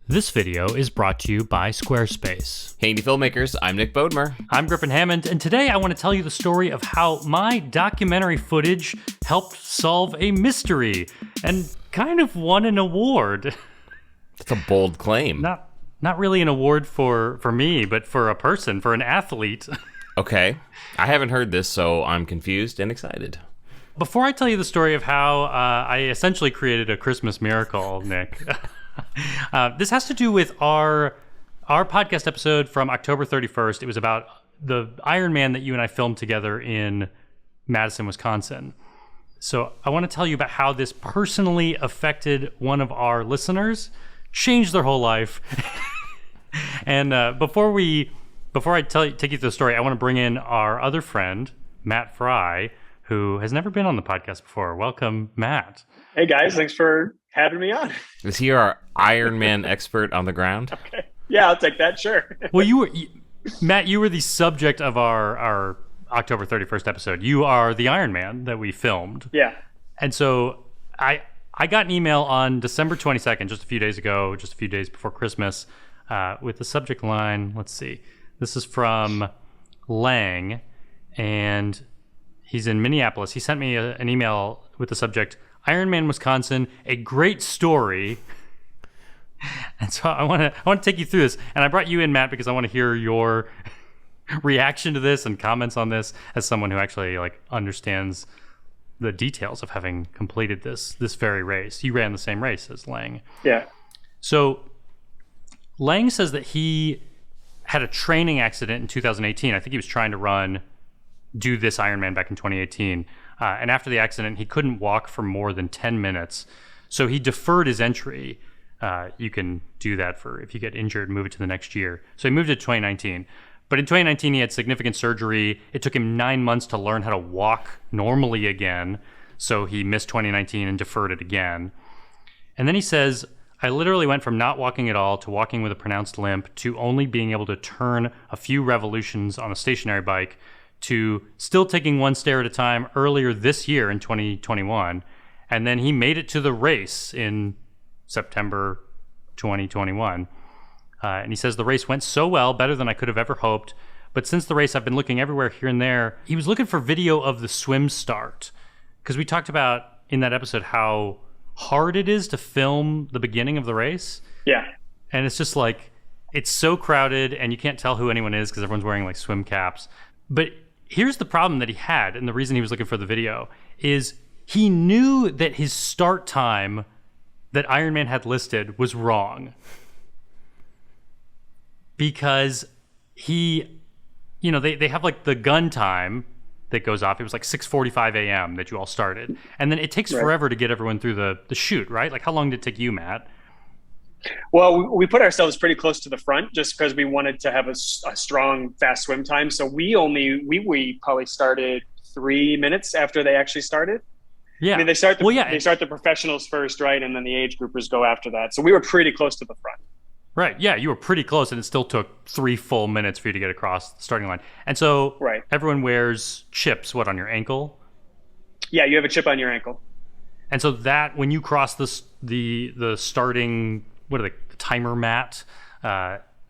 This video is brought to you by Squarespace. Handy filmmakers, I'm Nick Bodmer. I'm Griffin Hammond, and today I want to tell you the story of how my documentary footage helped solve a mystery and kind of won an award. That's a bold claim. Not really an award for me, but for a person, for an athlete. Okay, I haven't heard this, so I'm confused and excited. Before I tell you the story of how I essentially created a Christmas miracle, Nick, this has to do with our podcast episode from October 31st. It was about the IRONMAN that you and I filmed together in Madison, Wisconsin. So I want to tell you about how this personally affected one of our listeners, changed their whole life. And before I take you through the story, I want to bring in our other friend, Matt Fry, who has never been on the podcast before. Welcome, Matt. Hey guys, thanks for having me on. Is he our Ironman expert on the ground? Okay. Yeah, I'll take that, sure. Well, Matt, you were the subject of our October 31st episode. You are the Iron Man that we filmed. Yeah. And so I got an email on December 22nd, just a few days ago, just a few days before Christmas, with the subject line, let's see. This is from Lang, and he's in Minneapolis. He sent me an email with the subject, IRONMAN Wisconsin, a great story. And so I want to take you through this. And I brought you in, Matt, because I want to hear your reaction to this and comments on this as someone who actually understands the details of having completed this very race. You ran the same race as Lang. Yeah. So Lang says that he had a training accident in 2018. I think he was trying to do this Ironman back in 2018. And after the accident, he couldn't walk for more than 10 minutes. So he deferred his entry. You can do that for if you get injured, move it to the next year. So he moved it to 2019. But in 2019, he had significant surgery. It took him 9 months to learn how to walk normally again. So he missed 2019 and deferred it again. And then he says, I literally went from not walking at all to walking with a pronounced limp to only being able to turn a few revolutions on a stationary bike to still taking one stair at a time earlier this year in 2021. And then he made it to the race in September 2021. And he says the race went so well, better than I could have ever hoped. But since the race, I've been looking everywhere here and there. He was looking for video of the swim start, because we talked about in that episode how hard it is to film the beginning of the race. Yeah. And it's just it's so crowded and you can't tell who anyone is because everyone's wearing swim caps. But here's the problem that he had, and the reason he was looking for the video, is he knew that his start time that Ironman had listed was wrong. Because they have the gun time that goes off. It was 6:45 a.m. that you all started. And then it takes forever to get everyone through the chute, right? How long did it take you, Matt? Well, we put ourselves pretty close to the front just because we wanted to have a strong, fast swim time. So we probably started 3 minutes after they actually started. Yeah. I mean, they start the professionals first, right? And then the age groupers go after that. So we were pretty close to the front. Right. Yeah, you were pretty close, and it still took 3 full minutes for you to get across the starting line. And so everyone wears chips, on your ankle? Yeah, you have a chip on your ankle. And so that, when you cross the starting, the timer mat,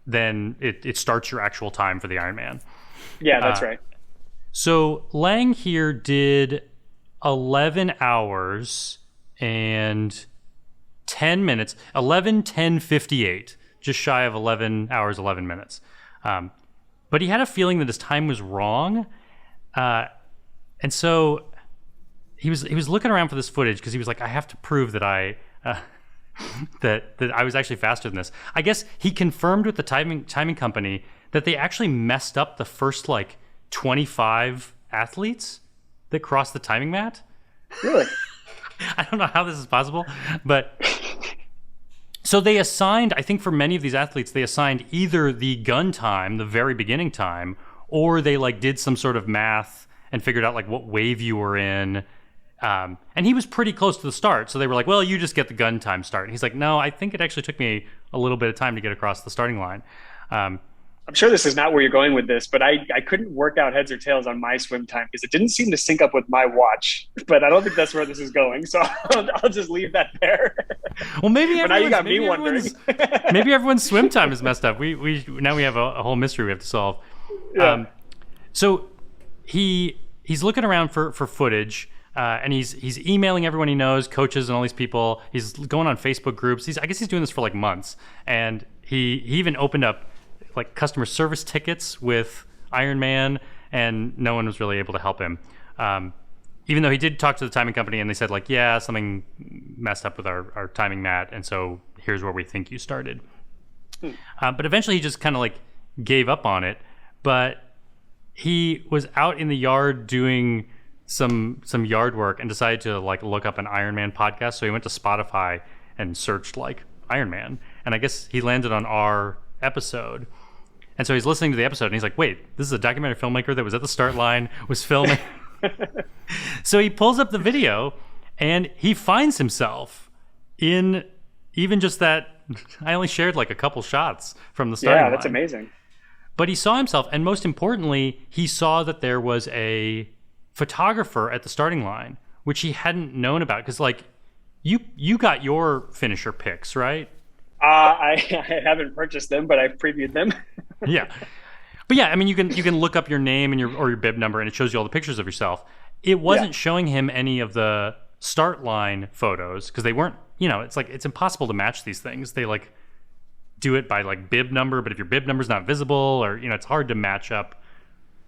then it starts your actual time for the Ironman. Yeah, that's right. So Lang here did 11 hours and 10 minutes, 11:10:58, just shy of 11 hours, 11 minutes. But he had a feeling that his time was wrong. And so he was looking around for this footage because he was I have to prove that I was actually faster than this. I guess he confirmed with the timing company that they actually messed up the first 25 athletes that crossed the timing mat. Really? I don't know how this is possible, but so they assigned, I think for many of these athletes, they assigned either the gun time, the very beginning time, or they did some sort of math and figured out what wave you were in. And he was pretty close to the start. So they were well, you just get the gun time start. And he's no, I think it actually took me a little bit of time to get across the starting line. I'm sure this is not where you're going with this, but I couldn't work out heads or tails on my swim time because it didn't seem to sync up with my watch. But I don't think that's where this is going. So I'll just leave that there. Well, maybe but now you got me wondering. Maybe everyone's swim time is messed up. We now we have a whole mystery we have to solve. Yeah. So he's looking around for footage. And he's emailing everyone he knows, coaches and all these people. He's going on Facebook groups. I guess he's doing this for like months. And he even opened up like customer service tickets with Ironman, and no one was really able to help him. Even though he did talk to the timing company, and they said like, yeah, something messed up with our timing mat, and so here's where we think you started. But eventually he just kind of like gave up on it. But he was out in the yard doing some yard work and decided to like look up an Ironman podcast. So he went to Spotify and searched like Ironman, and I guess he landed on our episode. And so he's listening to the episode and he's like, wait, this is a documentary filmmaker that was at the start line, was filming. So he pulls up the video and he finds himself in even just that. I only shared like a couple shots from the starting line. Yeah, that's amazing. But he saw himself, and most importantly, he saw that there was a photographer at the starting line, which he hadn't known about. Because like you got your finisher pics, right? I haven't purchased them, but I've previewed them. Yeah. But yeah, I mean, you can look up your name and your bib number, and it shows you all the pictures of yourself. It wasn't showing him any of the start line photos because they weren't, it's like, it's impossible to match these things. They like do it by like bib number, but if your bib number's not visible, or, it's hard to match up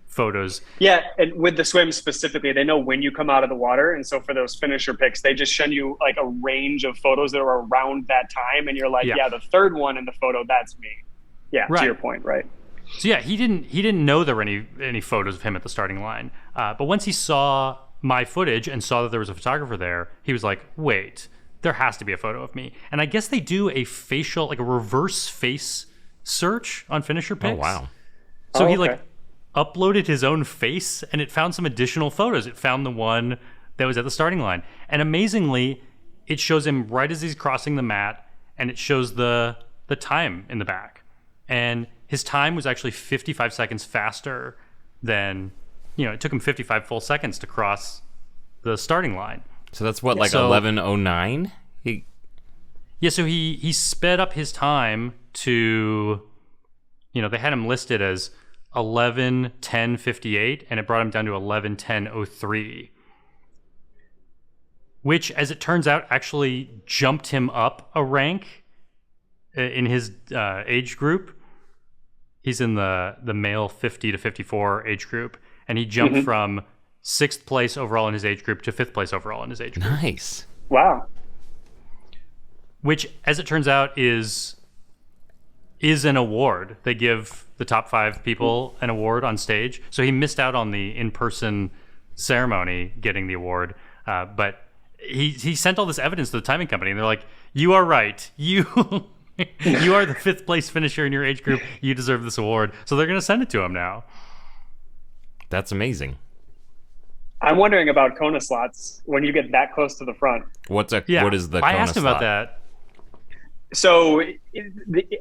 photos. Yeah, and with the swim specifically, they know when you come out of the water, and so for those finisher pics, they just send you like a range of photos that are around that time, and you're like, yeah the third one in the photo, that's me. Yeah, right. To your point, right? So yeah, he didn't know there were any photos of him at the starting line, but once he saw my footage and saw that there was a photographer there, he was like, wait, there has to be a photo of me. And I guess they do a facial, like a reverse face search on finisher pics. Oh wow! So he like uploaded his own face, and it found some additional photos. It found the one that was at the starting line, and amazingly, it shows him right as he's crossing the mat, and it shows the time in the back. And his time was actually 55 seconds faster than, it took him 55 full seconds to cross the starting line. So that's what, like 11:09? So he sped up his time to, they had him listed as 11:10:58, and it brought him down to 11:10:03. Which, as it turns out, actually jumped him up a rank in his age group. He's in the male 50 to 54 age group, and he jumped from 6th place overall in his age group to 5th place overall in his age group. Nice. Wow. Which, as it turns out, is an award. They give the top 5 people an award on stage. So he missed out on the in-person ceremony getting the award, but he sent all this evidence to the timing company, and they're like, you are right. You are the 5th place finisher in your age group. You deserve this award. So they're going to send it to him now. That's amazing. I'm wondering about Kona slots when you get that close to the front. What is the Kona slot? I asked him about that. So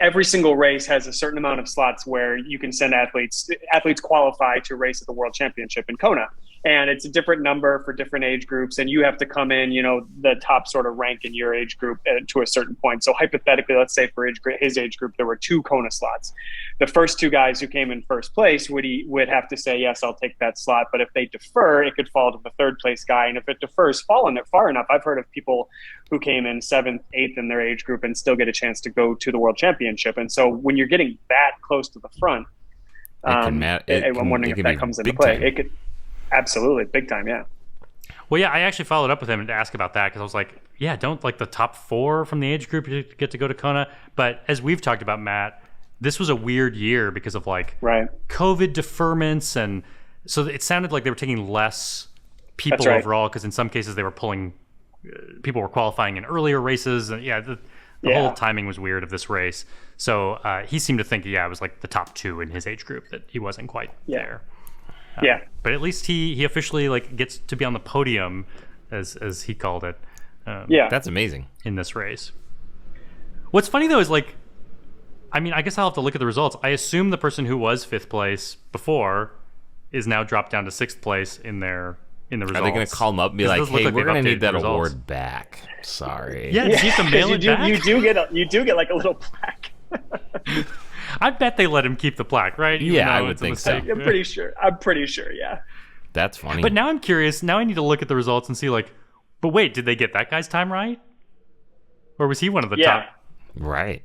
every single race has a certain amount of slots where you can send athletes. Athletes qualify to race at the World Championship in Kona. And it's a different number for different age groups. And you have to come in, the top sort of rank in your age group to a certain point. So hypothetically, let's say for his age group, there were 2 Kona slots. The first 2 guys who came in first place would have to say, yes, I'll take that slot. But if they defer, it could fall to the 3rd place guy. And if it defers far enough, I've heard of people who came in 7th, 8th in their age group and still get a chance to go to the World Championship. And so when you're getting that close to the front, I'm wondering if that comes into play. It could. Absolutely. Big time. Yeah. Well, yeah, I actually followed up with him to ask about that because I was like, yeah, don't like the top 4 from the age group get to go to Kona. But as we've talked about, Matt, this was a weird year because of like COVID deferments. And so it sounded like they were taking less people overall because in some cases they were pulling, people were qualifying in earlier races. And the whole timing was weird of this race. So he seemed to think, it was like the top 2 in his age group that he wasn't quite there. But at least he officially like gets to be on the podium, as he called it. That's amazing in this race. What's funny though is like I mean, I guess I'll have to look at the results. I assume the person who was 5th place before is now dropped down to 6th place in the results. Are they going to call them up and be like, "Hey, we're going to need that award back"? Sorry. Yeah, you have to mail it back. You do get like a little plaque. I bet they let him keep the plaque, right? Yeah, I would think so. I'm pretty sure. Yeah. That's funny. But now I'm curious. Now I need to look at the results and see, like, but wait, did they get that guy's time right? Or was he one of the top? Right.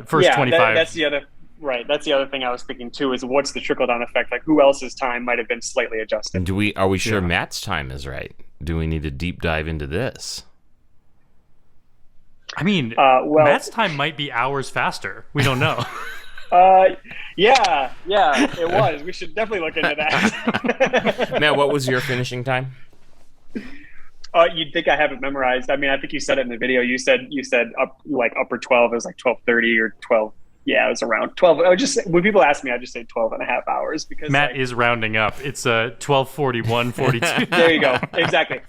First 25. That's the other. Right. That's the other thing I was thinking too. Is what's the trickle down effect? Like, who else's time might have been slightly adjusted? And are we sure Matt's time is right? Do we need to deep dive into this? I mean, Matt's time might be hours faster. We don't know. Yeah, it was. We should definitely look into that. Matt, what was your finishing time? You'd think I have it memorized. I mean, I think you said it in the video. You said upper 12. It was like 12:30 or 12. Yeah, it was around 12. When people ask me, I just say 12 and a half hours because Matt is rounding up. It's 12:41, 42. There you go. Exactly.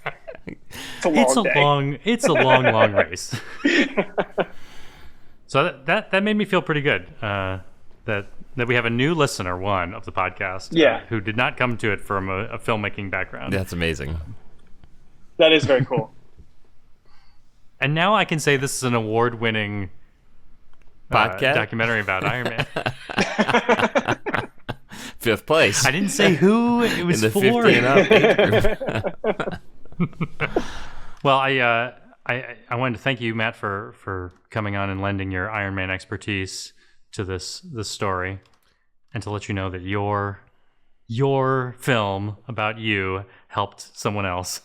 It's a long race. So that made me feel pretty good. That we have a new listener, one of the podcast, who did not come to it from a filmmaking background. That's amazing. That is very cool. And now I can say this is an award-winning podcast documentary about Iron Man. 5th place. I didn't say who it was in the for. 50 and up age group. Well, I wanted to thank you, Matt, for coming on and lending your Iron Man expertise to this story, and to let you know that your film about you helped someone else.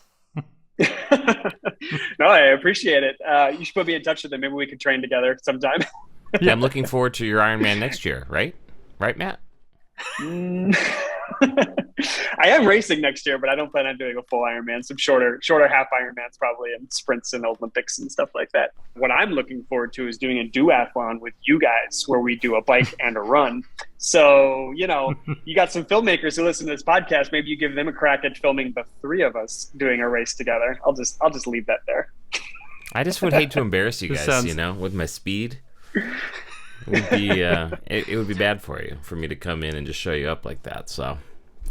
No, I appreciate it. You should put me in touch with them. Maybe we could train together sometime. Yeah, I'm looking forward to your Iron Man next year, right? Right, Matt? I am racing next year, but I don't plan on doing a full Ironman. Some shorter half Ironmans probably, and sprints and Olympics and stuff like that. What I'm looking forward to is doing a duathlon with you guys where we do a bike and a run. So, you got some filmmakers who listen to this podcast. Maybe you give them a crack at filming the 3 of us doing a race together. I'll just leave that there. I just would hate to embarrass you guys, with my speed. It would be bad for me to come in and just show you up like that. So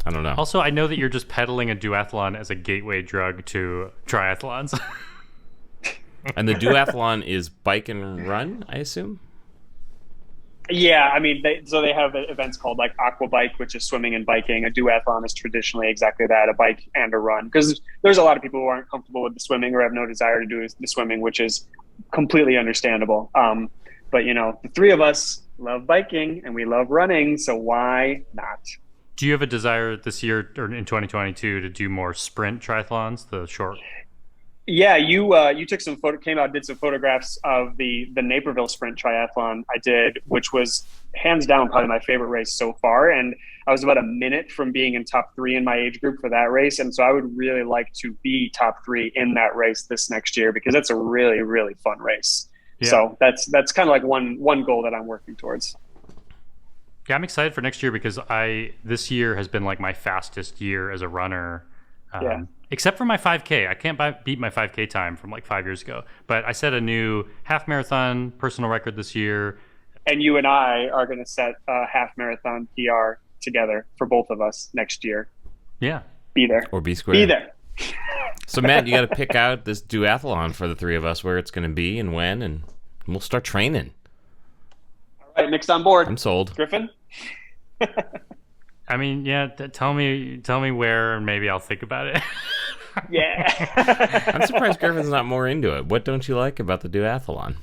I don't know. Also, I know that you're just peddling a duathlon as a gateway drug to triathlons. And the duathlon is bike and run, I assume? Yeah, I mean, they have events called like aqua bike, which is swimming and biking. A duathlon is traditionally exactly that, a bike and a run. Because there's a lot of people who aren't comfortable with the swimming or have no desire to do the swimming, which is completely understandable. But, the 3 of us love biking and we love running, so why not? Do you have a desire this year or in 2022 to do more sprint triathlons, the short? Yeah, you took did some photographs of the Naperville sprint triathlon I did, which was hands down probably my favorite race so far. And I was about a minute from being in top 3 in my age group for that race. And so I would really like to be top 3 in that race this next year because that's a really, really fun race. Yeah. So that's kind of like one goal that I'm working towards. Yeah, I'm excited for next year because this year has been like my fastest year as a runner. Except for my 5K. I can't beat my 5K time from like 5 years ago. But I set a new half marathon personal record this year. And you and I are going to set a half marathon PR together for both of us next year. Yeah. Be there. Or be square. Be there. So, Matt, you got to pick out this duathlon for the 3 of us, where it's going to be and when, and we'll start training. All right, Nick's on board. I'm sold. Griffin? I mean, yeah, tell me where, and maybe I'll think about it. Yeah. I'm surprised Griffin's not more into it. What don't you like about the duathlon?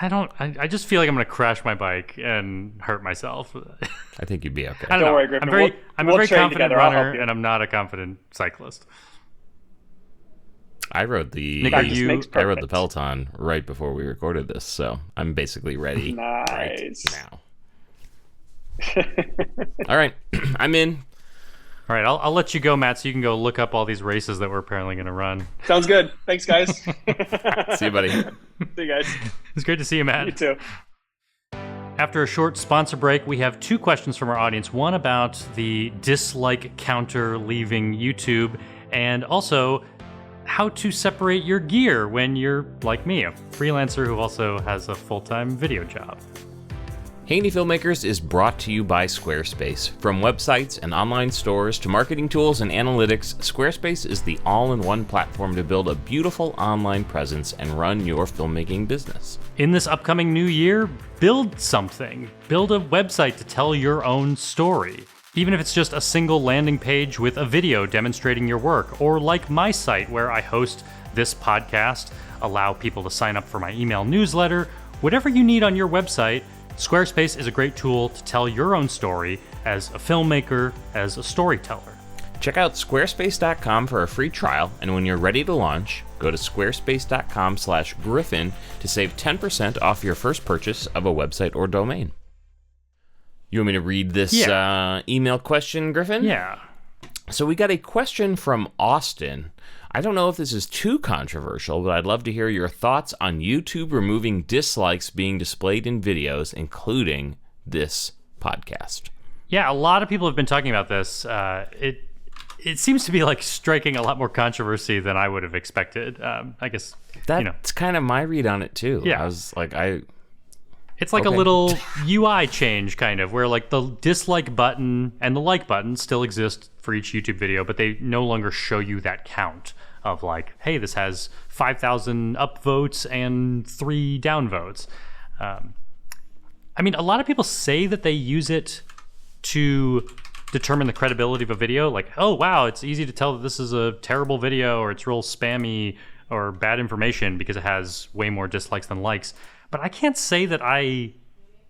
I just feel like I'm going to crash my bike and hurt myself. I think you'd be okay. Don't worry, Griffin. I'm a very confident runner, and I'm not a confident cyclist. I rode the Peloton right before we recorded this, so I'm basically ready right now. All right, I'm in. All right, I'll let you go, Matt, so you can go look up all these races that we're apparently going to run. Sounds good. Thanks, guys. See you, buddy. See you guys. It's great to see you, Matt. You too. After a short sponsor break, we have 2 questions from our audience. One about the dislike counter leaving YouTube, and also how to separate your gear when you're, like me, a freelancer who also has a full-time video job. Handy Filmmakers is brought to you by Squarespace. From websites and online stores to marketing tools and analytics, Squarespace is the all-in-one platform to build a beautiful online presence and run your filmmaking business. In this upcoming new year, build something. Build a website to tell your own story. Even if it's just a single landing page with a video demonstrating your work, or like my site where I host this podcast, allow people to sign up for my email newsletter, whatever you need on your website, Squarespace is a great tool to tell your own story as a filmmaker, as a storyteller. Check out squarespace.com for a free trial, and when you're ready to launch, go to squarespace.com/Griffin to save 10% off your first purchase of a website or domain. You want me to read this email question, Griffin? Yeah. So we got a question from Austin. I don't know if this is too controversial, but I'd love to hear your thoughts on YouTube removing dislikes being displayed in videos, including this podcast. Yeah, a lot of people have been talking about this. It seems to be like striking a lot more controversy than I would have expected. I guess that's kind of my read on it too. Yeah. I was like, It's like a little UI change, kind of, where like the dislike button and the like button still exist for each YouTube video, but they no longer show you that count of like, hey, this has 5,000 upvotes and 3 downvotes. I mean, a lot of people say that they use it to determine the credibility of a video. Like, oh, wow, it's easy to tell that this is a terrible video or it's real spammy or bad information because it has way more dislikes than likes. But I can't say that I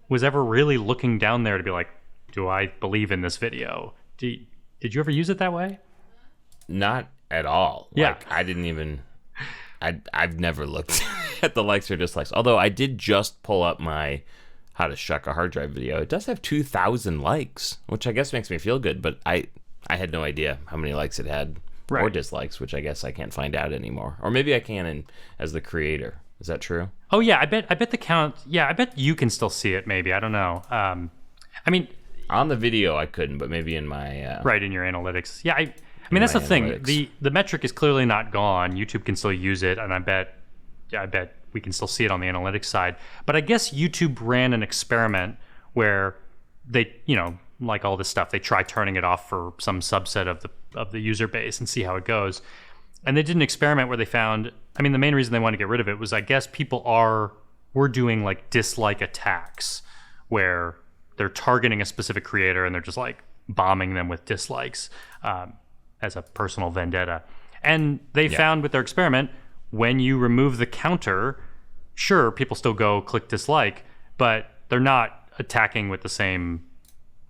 was ever really looking down there to be like, do I believe in this video? Did you ever use it that way? Not at all. Yeah. Like, I didn't even... I've never looked at the likes or dislikes. Although I did just pull up my how to shuck a hard drive video. It does have 2,000 likes, which I guess makes me feel good. But I had no idea how many likes it had or dislikes, which I guess I can't find out anymore. Or maybe I can as the creator. Is that true? Oh yeah, I bet the count. Yeah, I bet you can still see it. Maybe, I don't know. I mean, on the video I couldn't, but maybe in my right in your analytics. Yeah, I mean that's the thing. The metric is clearly not gone. YouTube can still use it, and I bet we can still see it on the analytics side. But I guess YouTube ran an experiment where they, like all this stuff, they try turning it off for some subset of the user base and see how it goes. And they did an experiment where they found, I mean, the main reason they wanted to get rid of it was I guess people were doing like dislike attacks where they're targeting a specific creator and they're just like bombing them with dislikes as a personal vendetta. And they found with their experiment, when you remove the counter, sure, people still go click dislike, but they're not attacking with the same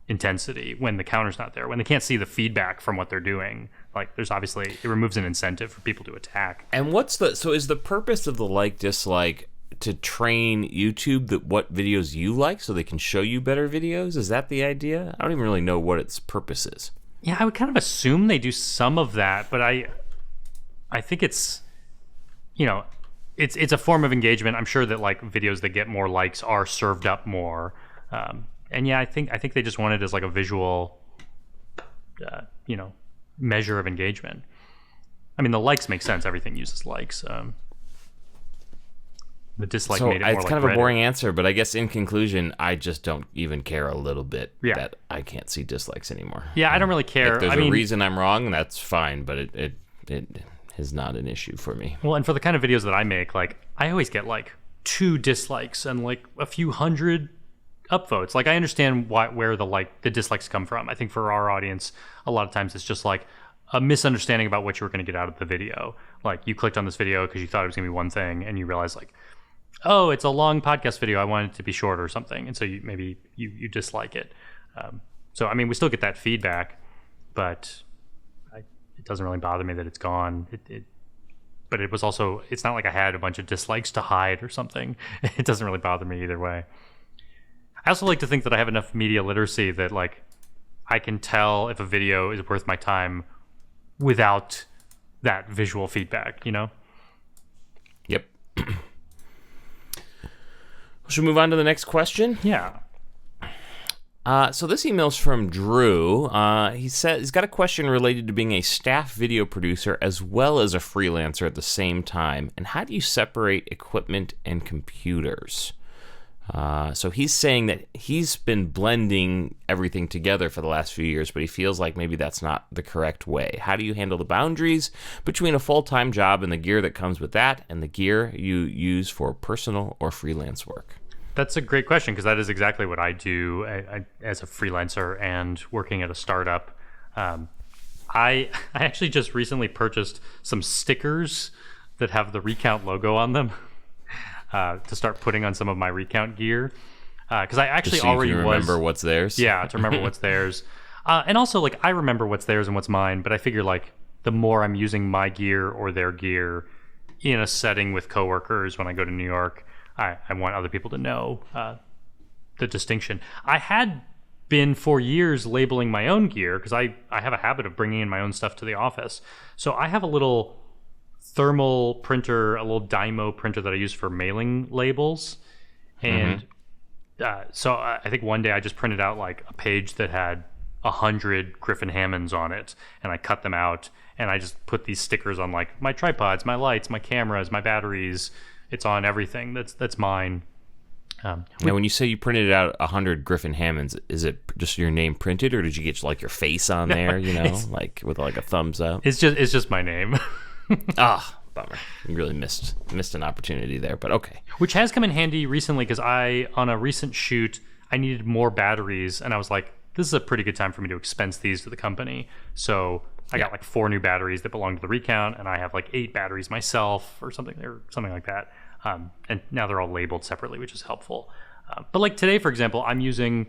intensity when the counter's not there, when they can't see the feedback from what they're doing. Like, there's obviously, it removes an incentive for people to attack. And so is the purpose of the like dislike to train YouTube that what videos you like so they can show you better videos? Is that the idea? I don't even really know what its purpose is. Yeah, I would kind of assume they do some of that, but I think it's, it's a form of engagement. I'm sure that like videos that get more likes are served up more. And yeah, I think they just want it as like a visual, measure of engagement. I mean, the likes make sense. Everything uses likes. The dislike made it more it's like kind of Reddit. a boring answer, but I guess in conclusion, I just don't even care a little bit that I can't see dislikes anymore. Yeah, I don't really care. If there's a reason I'm wrong, that's fine, but it is not an issue for me. Well, and for the kind of videos that I make, like I always get like 2 dislikes and like a few hundred upvotes. Like I understand where the dislikes come from. I think for our audience, a lot of times it's just like a misunderstanding about what you were going to get out of the video. Like you clicked on this video because you thought it was going to be one thing, and you realize like, oh, it's a long podcast video. I want it to be short or something, and so maybe you dislike it. So I mean, we still get that feedback, but it doesn't really bother me that it's gone. But it was also, it's not like I had a bunch of dislikes to hide or something. It doesn't really bother me either way. I also like to think that I have enough media literacy that like I can tell if a video is worth my time without that visual feedback, Yep. Should we move on to the next question? Yeah. So this email's from Drew. He says he's got a question related to being a staff video producer as well as a freelancer at the same time. And how do you separate equipment and computers? So he's saying that he's been blending everything together for the last few years, but he feels like maybe that's not the correct way. How do you handle the boundaries between a full-time job and the gear that comes with that and the gear you use for personal or freelance work? That's a great question, because that is exactly what I do as a freelancer and working at a startup. I actually just recently purchased some stickers that have the Recount logo on them to start putting on some of my Recount gear. Because I actually Just so already you can remember what's theirs. Yeah, to remember what's theirs. And also, like, I remember what's theirs and what's mine, but I figure, like, the more I'm using my gear or their gear in a setting with coworkers when I go to New York, I want other people to know the distinction. I had been for years labeling my own gear because I have a habit of bringing in my own stuff to the office. So I have a little thermal printer, a little Dymo printer that I use for mailing labels. And so I think one day I just printed out like a page that had 100 Griffin Hammonds on it, and I cut them out, and I just put these stickers on like my tripods, my lights, my cameras, my batteries. It's on everything that's mine. Now, when you say you printed out 100 Griffin Hammonds, is it just your name printed, or did you get like your face on there? You know, like with like a thumbs up. It's just my name. Bummer. You really missed an opportunity there, but okay. Which has come in handy recently, because on a recent shoot, I needed more batteries, and I was like, this is a pretty good time for me to expense these to the company. So I got like 4 new batteries that belong to the Recount, and I have like 8 batteries myself or something like that. And now they're all labeled separately, which is helpful. But like today, for example, I'm using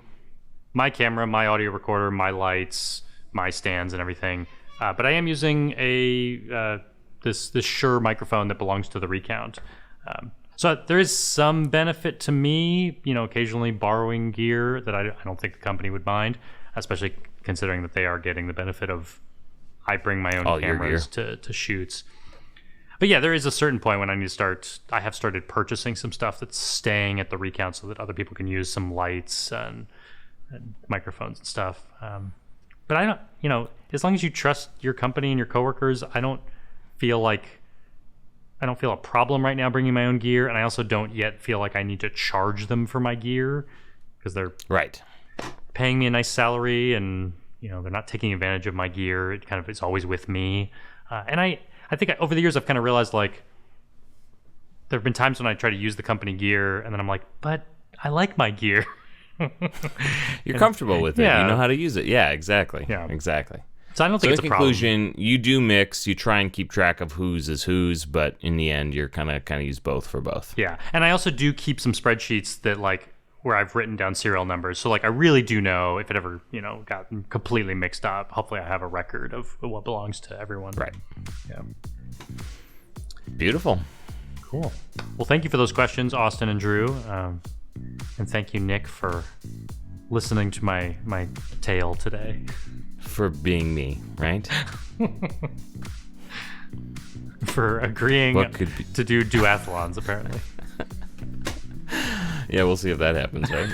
my camera, my audio recorder, my lights, my stands and everything. But I am using this Shure microphone that belongs to the Recount. So there is some benefit to me, occasionally borrowing gear that I don't think the company would mind, especially considering that they are getting the benefit of I bring my own cameras to shoots. But yeah, there is a certain point when I have started purchasing some stuff that's staying at the Recount so that other people can use some lights and microphones and stuff. But I don't, as long as you trust your company and your coworkers, I don't feel a problem right now bringing my own gear, and I also don't yet feel like I need to charge them for my gear because they're paying me a nice salary, and they're not taking advantage of my gear. It kind of is always with me, and I think over the years I've kind of realized, like, there have been times when I try to use the company gear, and then I'm like, but I like my gear. You're comfortable with it. You know how to use it. Yeah, exactly. Yeah, exactly. So I don't think it's a problem. In conclusion, you do mix. You try and keep track of whose is whose, but in the end, you're kind of use both for both. Yeah, and I also do keep some spreadsheets that where I've written down serial numbers. So I really do know if it ever got completely mixed up. Hopefully, I have a record of what belongs to everyone. Right. Yeah. Beautiful. Cool. Well, thank you for those questions, Austin and Drew, and thank you, Nick, for listening to my tale today. For being me, right? For agreeing to do duathlons, apparently. Yeah, we'll see if that happens, right?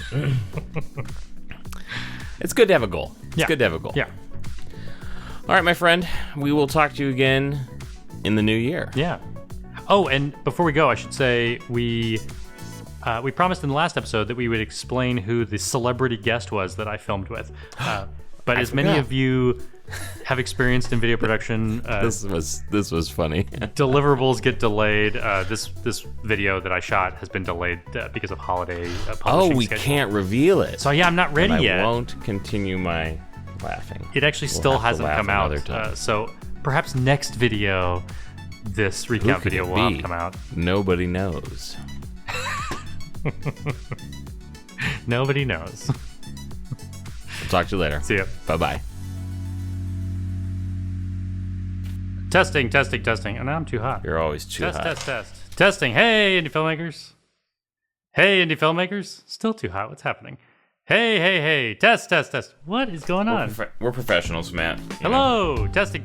It's good to have a goal. It's good to have a goal. Yeah. All right, my friend. We will talk to you again in the new year. Yeah. Oh, and before we go, I should say we promised in the last episode that we would explain who the celebrity guest was that I filmed with. But as many of you have experienced in video production, this was funny. Deliverables get delayed. This video that I shot has been delayed because of holiday publishing we schedule. Can't reveal it. So yeah, I'm not ready yet. I won't continue my laughing. It actually still hasn't come out. So perhaps next video, this recount video will have come out. Nobody knows. Nobody knows. Talk to you later. See ya. Bye-bye. Testing. Oh, now I'm too hot. You're always too hot. Test. Testing. Hey, indie filmmakers. Still too hot. What's happening? Hey. Test. What is going on? We're professionals, Matt. Hello. Testing.